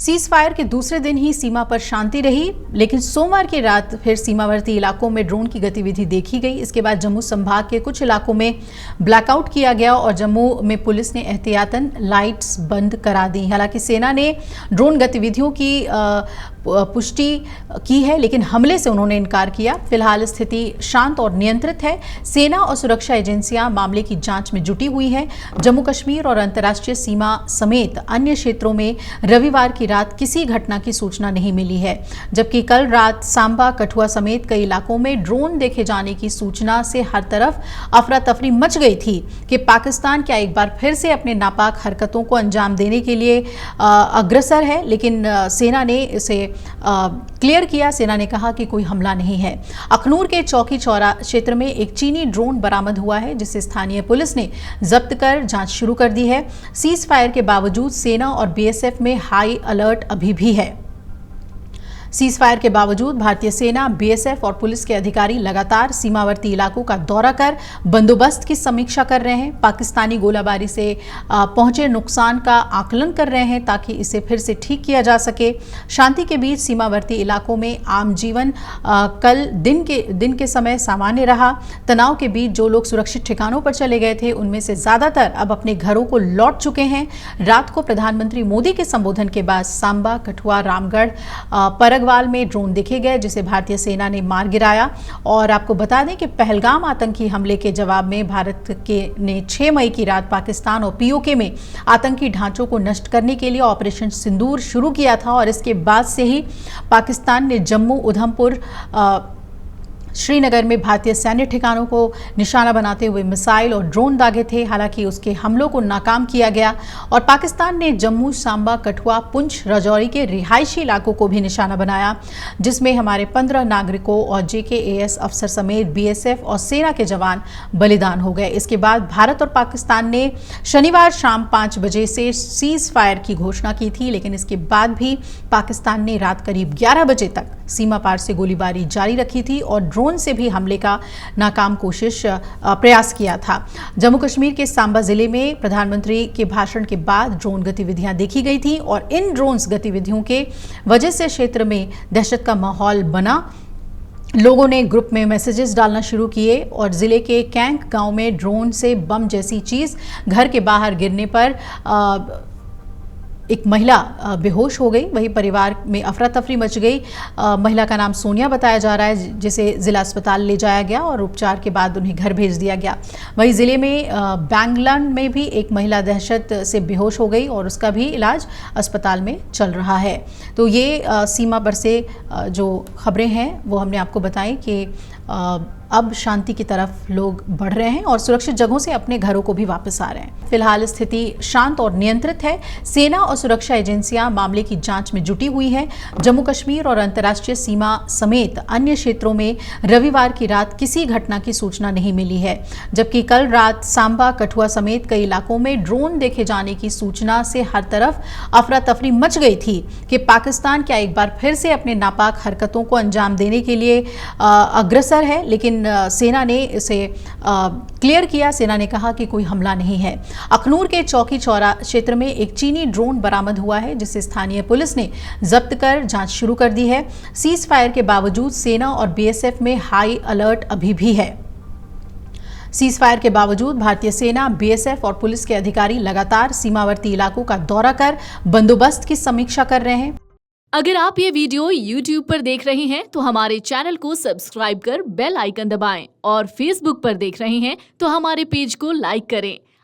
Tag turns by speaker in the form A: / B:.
A: Cease fire के दूसरे दिन ही सीमा पर शांति रही, लेकिन सोमवार की रात फिर सीमावर्ती इलाकों में ड्रोन की गतिविधि देखी गई। इसके बाद जम्मू संभाग के कुछ इलाकों में ब्लैकआउट किया गया और जम्मू में पुलिस ने एहतियातन लाइट्स बंद करा दी। हालांकि सेना ने ड्रोन गतिविधियों की पुष्टि की है, लेकिन हमले से उन्होंने इनकार किया। फिलहाल स्थिति शांत और नियंत्रित है। सेना और सुरक्षा एजेंसियां मामले की जांच में जुटी हुई हैं। जम्मू कश्मीर और अंतर्राष्ट्रीय सीमा समेत अन्य क्षेत्रों में रविवार की रात किसी घटना की सूचना नहीं मिली है, जबकि कल रात सांबा, कठुआ समेत कई इलाकों में ड्रोन देखे जाने की सूचना से हर तरफ अफरा तफरी मच गई थी कि पाकिस्तान क्या एक बार फिर से अपने नापाक हरकतों को अंजाम देने के लिए अग्रसर है। लेकिन सेना ने इसे क्लियर किया। सेना ने कहा कि कोई हमला नहीं है। अखनूर के चौकी चौरा क्षेत्र में एक चीनी ड्रोन बरामद हुआ है, जिसे स्थानीय पुलिस ने जब्त कर जांच शुरू कर दी है। सीज फायर के बावजूद सेना और बीएसएफ में हाई अलर्ट अभी भी है। सीज फायर के बावजूद भारतीय सेना, बीएसएफ और पुलिस के अधिकारी लगातार सीमावर्ती इलाकों का दौरा कर बंदोबस्त की समीक्षा कर रहे हैं। पाकिस्तानी गोलाबारी से पहुंचे नुकसान का आकलन कर रहे हैं ताकि इसे फिर से ठीक किया जा सके। शांति के बीच सीमावर्ती इलाकों में आम जीवन कल दिन के समय सामान्य रहा। तनाव के बीच जो लोग सुरक्षित ठिकानों पर चले गए थे, उनमें से ज्यादातर अब अपने घरों को लौट चुके हैं। रात को प्रधानमंत्री मोदी के संबोधन के बाद सांबा, कठुआ, रामगढ़, परगवाल में ड्रोन देखे गए, जिसे भारतीय सेना ने मार गिराया। और आपको बता दें कि पहलगाम आतंकी हमले के जवाब में भारत ने 6 मई की रात पाकिस्तान और पीओके में आतंकी ढांचों को नष्ट करने के लिए ऑपरेशन सिंदूर शुरू किया था। और इसके बाद से ही पाकिस्तान ने जम्मू, उधमपुर, श्रीनगर में भारतीय सैन्य ठिकानों को निशाना बनाते हुए मिसाइल और ड्रोन दागे थे। हालांकि उसके हमलों को नाकाम किया गया और पाकिस्तान ने जम्मू, सांबा, कठुआ, पुंछ, राजौरी के रिहायशी इलाकों को भी निशाना बनाया, जिसमें हमारे 15 नागरिकों और जेकेएएस अफसर समेत बीएसएफ और सेना के जवान बलिदान हो गए। इसके बाद भारत और पाकिस्तान ने शनिवार शाम 5 बजे से सीज फायर की घोषणा की थी, लेकिन इसके बाद भी पाकिस्तान ने रात करीब 11 बजे तक सीमा पार से गोलीबारी जारी रखी थी और ड्रोन से भी हमले का नाकाम प्रयास किया था। जम्मू कश्मीर के सांबा जिले में प्रधानमंत्री के भाषण के बाद ड्रोन गतिविधियां देखी गई थी और इन ड्रोन गतिविधियों के वजह से क्षेत्र में दहशत का माहौल बना। लोगों ने ग्रुप में मैसेजेस डालना शुरू किए और जिले के कैंक गांव में ड्रोन से बम जैसी चीज घर के बाहर गिरने पर एक महिला बेहोश हो गई। वहीं परिवार में अफरा तफरी मच गई। महिला का नाम सोनिया बताया जा रहा है, जिसे जिला अस्पताल ले जाया गया और उपचार के बाद उन्हें घर भेज दिया गया। वहीं जिले में बैंगलन में भी एक महिला दहशत से बेहोश हो गई और उसका भी इलाज अस्पताल में चल रहा है। तो ये सीमा पर से जो खबरें हैं वो हमने आपको बताई कि अब शांति की तरफ लोग बढ़ रहे हैं और सुरक्षित जगहों से अपने घरों को भी वापस आ रहे हैं। फिलहाल स्थिति शांत और नियंत्रित है। सेना और सुरक्षा एजेंसियां मामले की जांच में जुटी हुई हैं। जम्मू कश्मीर और अंतर्राष्ट्रीय सीमा समेत अन्य क्षेत्रों में रविवार की रात किसी घटना की सूचना नहीं मिली है, जबकि कल रात सांबा, कठुआ समेत कई इलाकों में ड्रोन देखे जाने की सूचना से हर तरफ अफरा तफरी मच गई थी कि पाकिस्तान क्या एक बार फिर से अपने नापाक हरकतों को अंजाम देने के लिए अग्रसर है। लेकिन सेना ने इसे क्लियर किया। सेना ने कहा कि कोई हमला नहीं है। अखनूर के चौकी चौरा क्षेत्र में एक चीनी ड्रोन बरामद हुआ है, जिसे स्थानीय पुलिस ने जब्त कर जांच शुरू कर दी है। सीज फायर के बावजूद सेना और बीएसएफ में हाई अलर्ट अभी भी है। सीज फायर के बावजूद भारतीय सेना, बीएसएफ और पुलिस के अधिकारी लगातार सीमावर्ती इलाकों का दौरा कर बंदोबस्त की समीक्षा कर रहे हैं।
B: अगर आप ये वीडियो YouTube पर देख रहे हैं तो हमारे चैनल को सब्सक्राइब कर बेल आइकन दबाएं और Facebook पर देख रहे हैं तो हमारे पेज को लाइक करें।